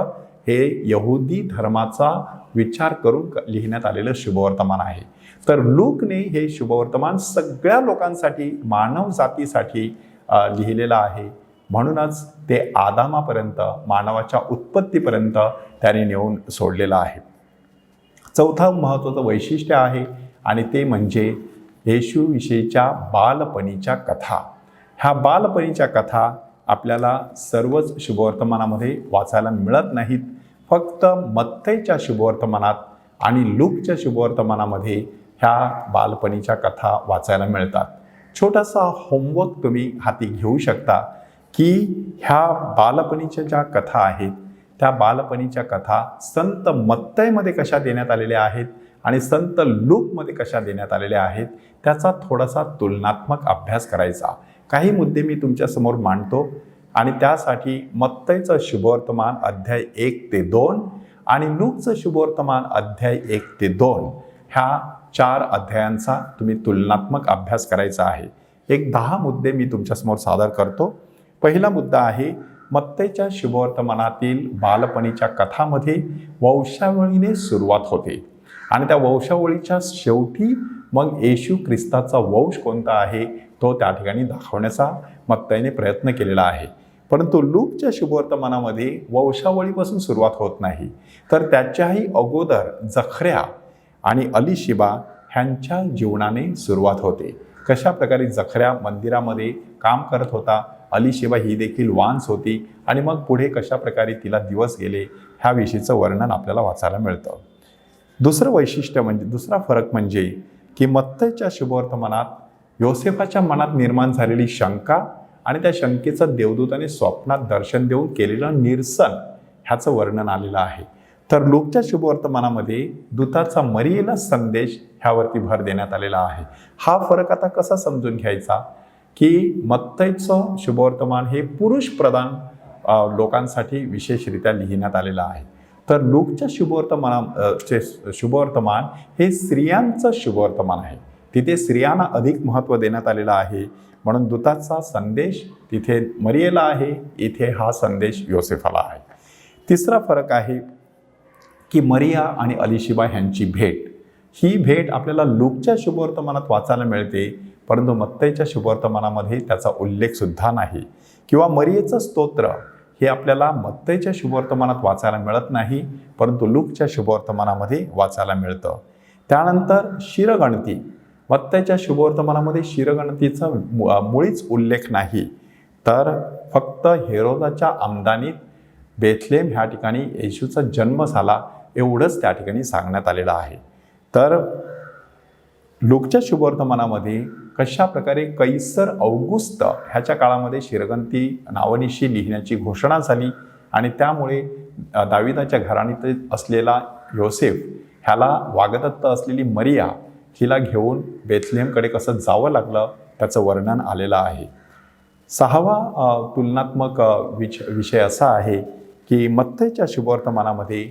हे यहुदी धर्माचा विचार करून लिहिण्यात आलेलं शुभवर्तमान आहे. तर लूकने हे शुभवर्तमान सगळ्या लोकांसाठी, मानव जातीसाठी लिहिलेलं आहे. म्हणूनच ते आदामापर्यंत, मानवाच्या उत्पत्तीपर्यंत त्याने नेऊन सोडलेलं आहे. चौथं महत्त्वाचं वैशिष्ट्य आहे आणि ते म्हणजे येशूविषयीच्या बालपणीच्या कथा. ह्या बालपणीच्या कथा आपल्याला सर्वच शुभवर्तमानामध्ये वाचायला मिळत नाहीत. फक्त मत्तईच्या शुभवर्तमानात आणि लूकच्या शुभवर्तमानामध्ये ह्या बालपणीच्या कथा वाचायला मिळतात. छोटासा होमवर्क तुम्ही हाती घेऊ शकता की ह्या बालपणीच्या ज्या कथा आहेत त्या बालपणीच्या कथा संत मत्तईमध्ये कशा देण्यात आलेल्या आहेत आणि संत लूकमध्ये कशा देण्यात आलेल्या आहेत, त्याचा थोडासा तुलनात्मक अभ्यास करायचा. काही मुद्दे मी तुमच्यासमोर मांडतो आणि त्यासाठी मत्तईचं शुभवर्तमान अध्याय 1 ते 2 आणि लूकचं शुभवर्तमान अध्याय 1 ते 2 ह्या 4 अध्यायांचा तुम्ही तुलनात्मक अभ्यास करायचा आहे. एक 10 मुद्दे मी तुमच्यासमोर सादर करतो. पहिला मुद्दा आहे, मत्तईच्या शुभवर्तमानातील बालपणीच्या कथामध्ये वंशावळीने सुरुवात होते आणि त्या वंशावळीच्या शेवटी मग येशू ख्रिस्ताचा वंश कोणता आहे तो त्या ठिकाणी दाखवण्याचा मत्तईने प्रयत्न केलेला आहे. परंतु लूकच्या शुभवर्तमानामध्ये वंशावळीपासून सुरुवात होत नाही, तर त्याच्याही अगोदर जखऱ्या आणि अलिशिबा ह्यांच्या जीवनाने सुरुवात होते. कशा प्रकारे जखऱ्या मंदिरामध्ये काम करत होता, अलिशिबा ही देखील वान्स होती, आणि मग पुढे कशा प्रकारे तिला दिवस गेले ह्याविषयीचं वर्णन आपल्याला वाचायला मिळतं. दुसरं वैशिष्ट्य म्हणजे, दुसरा फरक म्हणजे की मत्तईच्या शुभवर्तमानात योसेफाच्या मनात निर्माण झालेली शंका आणि त्या शंकेचं देवदूताने स्वप्नात दर्शन देऊन केलेलं निरसन ह्याचं वर्णन आलेलं आहे. तर लूकच्या शुभवर्तमानामध्ये दूताचा मरियेला संदेश ह्यावरती भर देण्यात आलेला आहे. हा फरक आता कसा समजून घ्यायचा की मत्तईचं शुभवर्तमान हे पुरुष प्रधान लोकांसाठी विशेषरित्या लिहिण्यात आलेलं आहे, तर लूकच्या शुभवर्तमान हे स्त्रियांचं शुभवर्तमान आहे. तिथे स्त्रियांना अधिक महत्त्व देण्यात आलेलं आहे. म्हणून दूताचा संदेश तिथे मरियेला आहे, इथे हा संदेश योसेफाला आहे. तिसरा फरक आहे की मरिया आणि अलिशिबा ह्यांची भेट, ही भेट आपल्याला लूकच्या शुभवर्तमानात वाचायला मिळते, परंतु मत्तईच्या शुभवर्तमानामध्ये त्याचा उल्लेखसुद्धा नाही. किंवा मरियेचं स्तोत्र हे आपल्याला मत्तईच्या शुभवर्तमानात वाचायला मिळत नाही, परंतु लूकच्या शुभवर्तमानामध्ये वाचायला मिळतं. त्यानंतर शिरगणती, मत्तईच्या शुभवर्तमानामध्ये शिरगणतीचा मुळीच उल्लेख नाही, तर फक्त हेरोदाच्या आमदानीत बेथलेम ह्या ठिकाणी येशूचा जन्म झाला एवढंच त्या ठिकाणी सांगण्यात आलेलं आहे. तर लूकच्या शुभवर्तमानामध्ये कशा प्रकारे कैसर औगुस्त ह्याच्या काळामध्ये शिरगंती नावानिशी लिहिण्याची घोषणा झाली आणि त्यामुळे दाविदाच्या घराणीत असलेला योसेफ ह्याला वागदत्त असलेली मरिया हिला घेऊन बेथलेहमकडे कसं जावं लागलं त्याचं वर्णन आलेलं आहे. सहावा तुलनात्मक विषय असा आहे की मत्तईच्या शुभवर्तमानामध्ये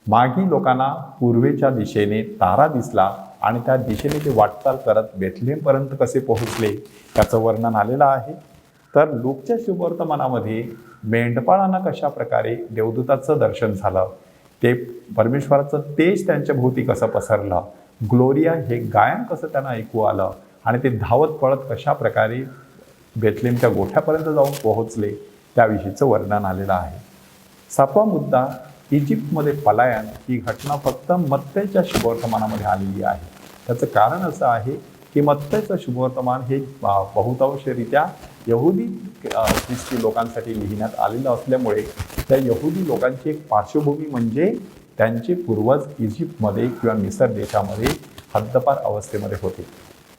मागी लोकांना पूर्वेच्या दिशेने तारा दिसला आणि त्या दिशेने ते वाटचाल करत बेथलेहमपर्यंत कसे पोहोचले त्याचं वर्णन आलेलं आहे. तर लूकच्या शुभवर्तमानामध्ये मेंढपाळांना कशा प्रकारे देवदूताचं दर्शन झालं, ते परमेश्वराचं तेज त्यांच्या भोवती कसं पसरलं, ग्लोरिया हे गायन कसं त्यांना ऐकू आलं आणि ते धावत पळत कशा प्रकारे बेथलेहमच्या गोठ्यापर्यंत जाऊन पोहोचले त्याविषयीचं वर्णन आलेलं आहे. सातवा मुद्दा, इजिप्तमध्ये पलायन ही घटना फक्त मत्तईच्या शुभवर्तमानामध्ये आलेली आहे. त्याचं कारण असं आहे की मत्तईचं शुभवर्तमान हे बहुतांशरित्या यहुदी ख्रिस्ती लोकांसाठी लिहिण्यात आलेलं असल्यामुळे त्या यहुदी लोकांची एक पार्श्वभूमी म्हणजे त्यांचे पूर्वज इजिप्तमध्ये किंवा मिसर देशामध्ये हद्दपार अवस्थेमध्ये होते.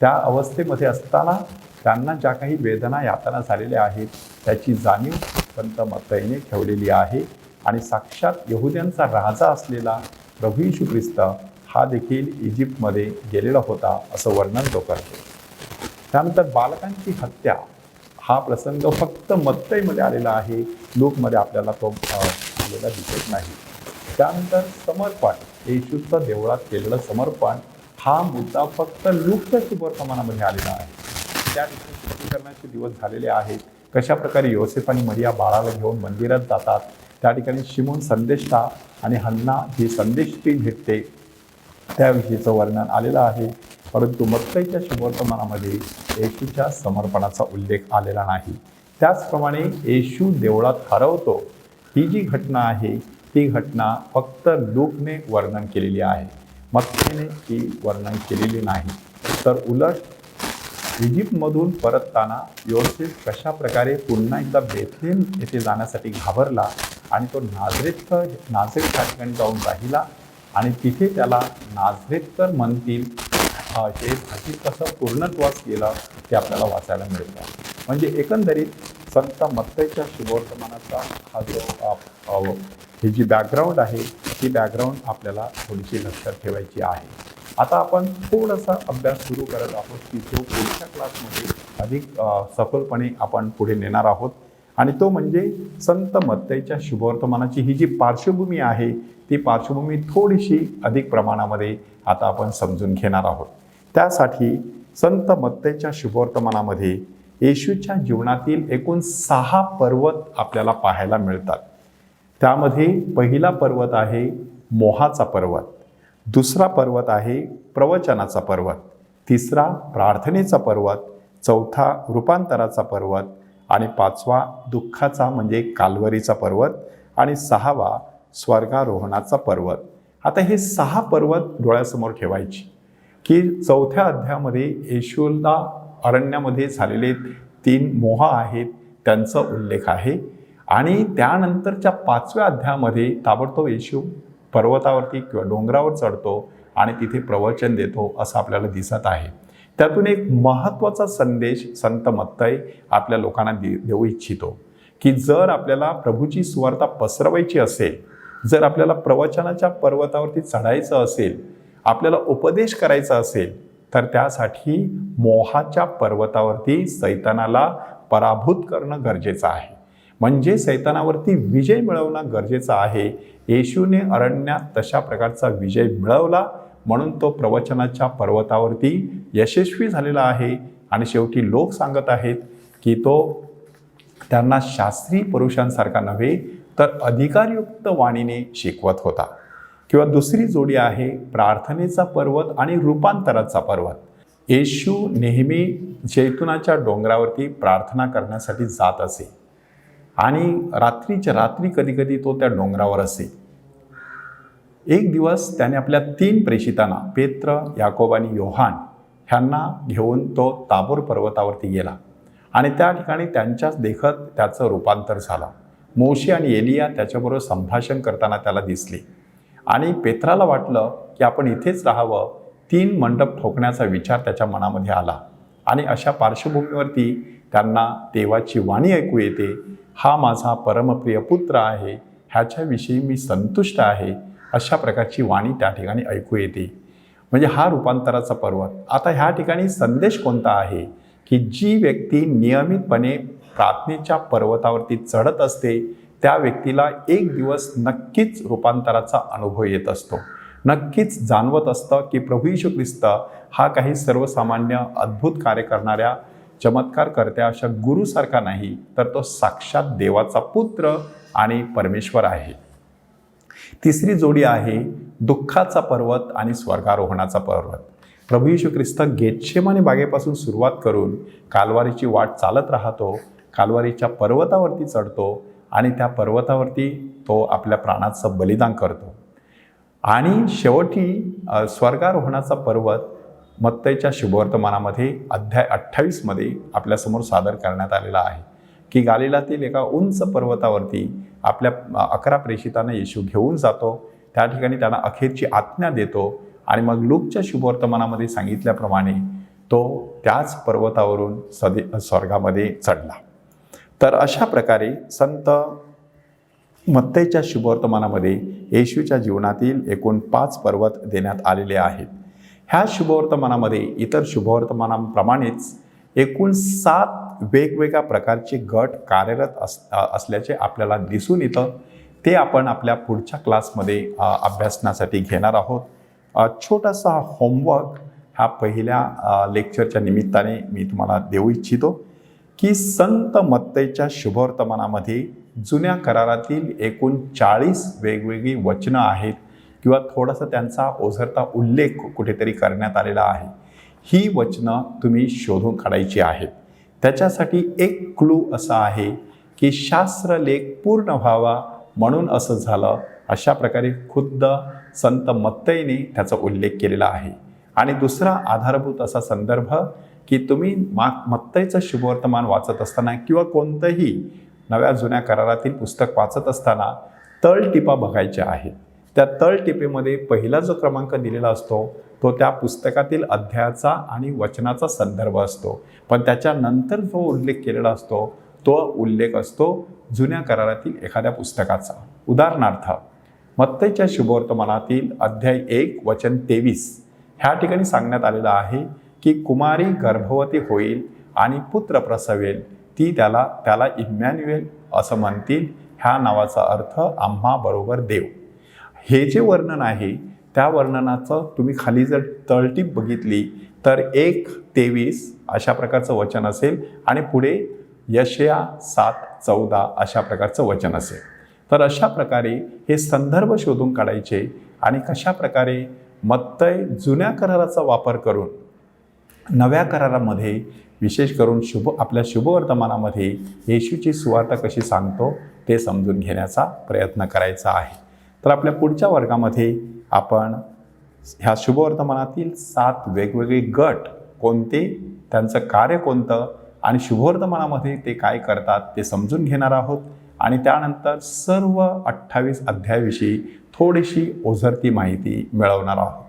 त्या अवस्थेमध्ये असताना त्यांना ज्या काही वेदना यातना झालेल्या आहेत त्याची जाणीव संत मत्तईने ठेवलेली आहे आणि साक्षात यहुद्यांचा राजा असलेला प्रभू येशू ख्रिस्त हा देखील इजिप्तमध्ये गेलेला होता असं वर्णन तो करतो. त्यानंतर बालकांची हत्या हा प्रसंग फक्त मत्तईमध्ये आलेला आहे, लूकमध्ये आपल्याला तो आलेला दिसत नाही. त्यानंतर समर्पण, येशूचं देवळात केलेलं समर्पण हा मुद्दा फक्त लूकच्या शुभवर्तमानामध्ये आलेला आहे. त्या ठिकाणी शुद्धीकरणाचे दिवस झालेले आहेत. कशा प्रकारे योसेफ आणि मरिया बाळाला घेऊन मंदिरात जातात, त्या ठिकाणी शिमोन संदेष्टा आणि हन्ना ही संदेष्टी भेटते त्याविषयीचं वर्णन आलेलं आहे. परंतु मत्तईच्या शुभवर्तमानामध्ये येशूच्या समर्पणाचा उल्लेख आलेला नाही. त्याचप्रमाणे येशू देवळात हरवतो ही जी घटना आहे ती घटना फक्त लूकने वर्णन केलेली आहे, मत्तईने ही वर्णन केलेली नाही. तर उलट इजिप्तमधून परतताना योसेफ कशा प्रकारे पुन्हा एकदा बेथलेहम येथे जाण्यासाठी घाबरला आणि तो नाझरेत ह्या ठिकाणी जाऊन राहिला आणि तिथे त्याला नाझरेतकर म्हणतील हे भाषिक कसं पूर्णत्वास केलं ते आपल्याला वाचायला मिळतं. म्हणजे एकंदरीत संत मत्तईच्या शुभवर्तमानाचा हा जो ही जी बॅकग्राऊंड आहे ती बॅकग्राऊंड आपल्याला थोडीशी लक्षात ठेवायची आहे. आता आपण थोडासा अभ्यास सुरू करत आहोत की जो पुढच्या क्लासमध्ये अधिक सखोलपणे आपण पुढे नेणार आहोत आणि तो म्हणजे संत मत्तईच्या शुभवर्तमानाची ही जी पार्श्वभूमी आहे ती पार्श्वभूमी थोडीशी अधिक प्रमाणामध्ये आता आपण समजून घेणार आहोत. त्यासाठी संत मत्तईच्या शुभवर्तमानामध्ये येशूच्या जीवनातील एकूण 6 पर्वत आपल्याला पाहायला मिळतात. त्यामध्ये पहिला पर्वत आहे मोहाचा पर्वत, दुसरा पर्वत आहे प्रवचनाचा पर्वत, तिसरा प्रार्थनेचा पर्वत, चौथा रूपांतराचा पर्वत आणि 5वा दुःखाचा म्हणजे काल्वरीचा पर्वत आणि 6वा स्वर्गारोहणाचा पर्वत. आता हे 6 पर्वत डोळ्यासमोर ठेवायची की 4थ्या अध्यायामध्ये येशूला अरण्यामध्ये झालेले 3 मोह आहेत त्यांचा उल्लेख आहे आणि त्यानंतरच्या 5व्या अध्यायामध्ये ताबडतोब येशू पर्वतावरती किंवा डोंगरावर चढतो आणि तिथे प्रवचन देतो असं आपल्याला दिसत आहे. त्यातून एक महत्त्वाचा संदेश संत मत्तई आपल्या लोकांना देऊ इच्छितो की जर आपल्याला प्रभूची सुवार्ता पसरवायची असेल, जर आपल्याला प्रवचनाच्या पर्वतावरती चढायचं असेल, आपल्याला उपदेश करायचा असेल तर त्यासाठी मोहाच्या पर्वतावरती सैतानाला पराभूत करणं गरजेचं आहे. म्हणजे सैतानावरती विजय मिळवणं गरजेचं आहे. येशूने अरण्यात तशा प्रकारचा विजय मिळवला, म्हणून तो प्रवचनाच्या पर्वतावरती यशस्वी झालेला आहे. आणि शेवटी लोक सांगत आहेत की तो त्यांना शास्त्री पुरुषांसारखा नव्हे तर अधिकारयुक्त वाणीने शिकवत होता. किंवा दुसरी जोडी आहे प्रार्थनेचा पर्वत आणि रूपांतराचा पर्वत. येशू नेहमी जैतुनाच्या डोंगरावरती प्रार्थना करण्यासाठी जात असे आणि रात्रीच्या रात्री कधीकधी तो त्या डोंगरावर असे. एक दिवस त्याने आपल्या 3 प्रेषितांना पेत्र, याकोब आणि योहान ह्यांना घेऊन तो ताबोर पर्वतावरती गेला आणि त्या ठिकाणी त्यांच्याच देखत त्याचं रूपांतर झालं. मोशे आणि एलिया त्याच्याबरोबर संभाषण करताना त्याला दिसले आणि पेत्राला वाटलं की आपण इथेच राहावं. 3 मंडप ठोकण्याचा विचार त्याच्या मनामध्ये आला आणि अशा पार्श्वभूमीवरती त्यांना देवाची वाणी ऐकू येते, हा माझा परमप्रिय पुत्र आहे, ह्याच्याविषयी मी संतुष्ट आहे, अशा प्रकारची वाणी त्या ठिकाणी ऐकू येते. म्हणजे हा रूपांतराचा पर्वत. आता ह्या ठिकाणी संदेश कोणता आहे की जी व्यक्ती नियमितपणे प्रार्थनेच्या पर्वतावरती चढत असते त्या व्यक्तीला एक दिवस नक्कीच रूपांतराचा अनुभव येत असतो. नक्कीच जाणवत असतं की प्रभू येशू ख्रिस्त हा काही सर्वसामान्य अद्भुत कार्य करणाऱ्या चमत्कार करत्या अशा गुरुसारखा नाही, तर तो साक्षात देवाचा पुत्र आणि परमेश्वर आहे. तिसरी जोडी आहे दुःखाचा पर्वत आणि स्वर्गारोहणाचा पर्वत. प्रभू येशू ख्रिस्त गेतशेमाने बागेपासून सुरुवात करून कालवारीची वाट चालत राहतो, कालवारीच्या पर्वतावरती चढतो आणि त्या पर्वतावरती तो आपल्या प्राणाचं बलिदान करतो. आणि शेवटी स्वर्गारोहणाचा पर्वत मत्तईच्या शुभवर्तमानामध्ये अध्याय 28 मध्ये आपल्यासमोर सादर करण्यात आलेला आहे की गालिलातील एका उंच पर्वतावरती आपल्या 11 प्रेषितांना येशू घेऊन जातो. त्या ठिकाणी त्यांना अखेरची आज्ञा देतो आणि मग लूकच्या शुभवर्तमानामध्ये सांगितल्याप्रमाणे तो त्याच पर्वतावरून स्वर्गामध्ये चढला. तर अशा प्रकारे संत मत्तईच्या शुभवर्तमानामध्ये येशूच्या जीवनातील एकूण 5 पर्वत देण्यात आलेले आहेत. ह्या शुभवर्तमानामध्ये इतर शुभवर्तमानाप्रमाणेच एकूण 7 वेगवेगळ्या प्रकारचे गट कार्यरत असल्याचे आपल्याला दिसून येतं. ते आपण आपल्या पुढच्या क्लासमध्ये अभ्यासण्यासाठी घेणार आहोत. छोटासा होमवर्क ह्या पहिल्या लेक्चरच्या निमित्ताने मी तुम्हाला देऊ इच्छितो की संत मत्तईच्या शुभवर्तमानामध्ये जुन्या करारातील एकूण 40 वेगवेगळी वचनं आहेत किंवा थोडासा त्यांचा ओझरता उल्लेख कुठेतरी करण्यात आलेला आहे. ही वचनं तुम्ही शोधून काढायची आहेत. त्याच्यासाठी एक क्लू असा आहे की शास्त्रलेख पूर्ण व्हावा म्हणून असं झालं, अशा प्रकारे खुद्द संत मत्तईने त्याचा उल्लेख केलेला आहे. आणि दुसरा आधारभूत असा संदर्भ की तुम्ही मत्तईचं शुभवर्तमान वाचत असताना किंवा कोणतंही नव्या जुन्या करारातील पुस्तक वाचत असताना तळटिपा बघायच्या आहेत. त्या तळटिपेमध्ये पहिला जो क्रमांक दिलेला असतो तो त्या पुस्तकातील अध्यायाचा आणि वचनाचा संदर्भ असतो, पण त्याच्यानंतर जो उल्लेख केलेला असतो तो उल्लेख असतो जुन्या करारातील एखाद्या पुस्तकाचा. उदाहरणार्थ मत्तईच्या शुभवर्तमानातील अध्याय 1 वचन 23 ह्या ठिकाणी सांगण्यात आलेलं आहे की कुमारी गर्भवती होईल आणि पुत्र प्रसवेल, ती त्याला इम्मॅन्युएल असं म्हणतील. ह्या नावाचा अर्थ आम्हा बरोबर देव. हे जे वर्णन आहे त्या वर्णनाचं तुम्ही खाली जर तळटीप बघितली तर 1:23 अशा प्रकारचं वचन असेल आणि पुढे यशया 7:14 अशा प्रकारचं वचन असेल. तर अशा प्रकारे हे संदर्भ शोधून काढायचे आणि कशा प्रकारे मत्तई जुन्या कराराचा वापर करून नव्या करारामध्ये विशेष करून आपल्या शुभवर्तमानामध्ये येशूची सुवार्ता कशी सांगतो ते समजून घेण्याचा प्रयत्न करायचा आहे. तर आपल्या पुढच्या वर्गामध्ये आपण ह्या शुभवर्तमानातील 7 वेगवेगळे गट कोणते, त्यांचं कार्य कोणतं आणि शुभवर्तमानामध्ये ते काय करतात ते समजून घेणार आहोत. आणि त्यानंतर सर्व 28 अध्यायाविषयी थोडीशी ओझरती माहिती मिळवणार आहोत.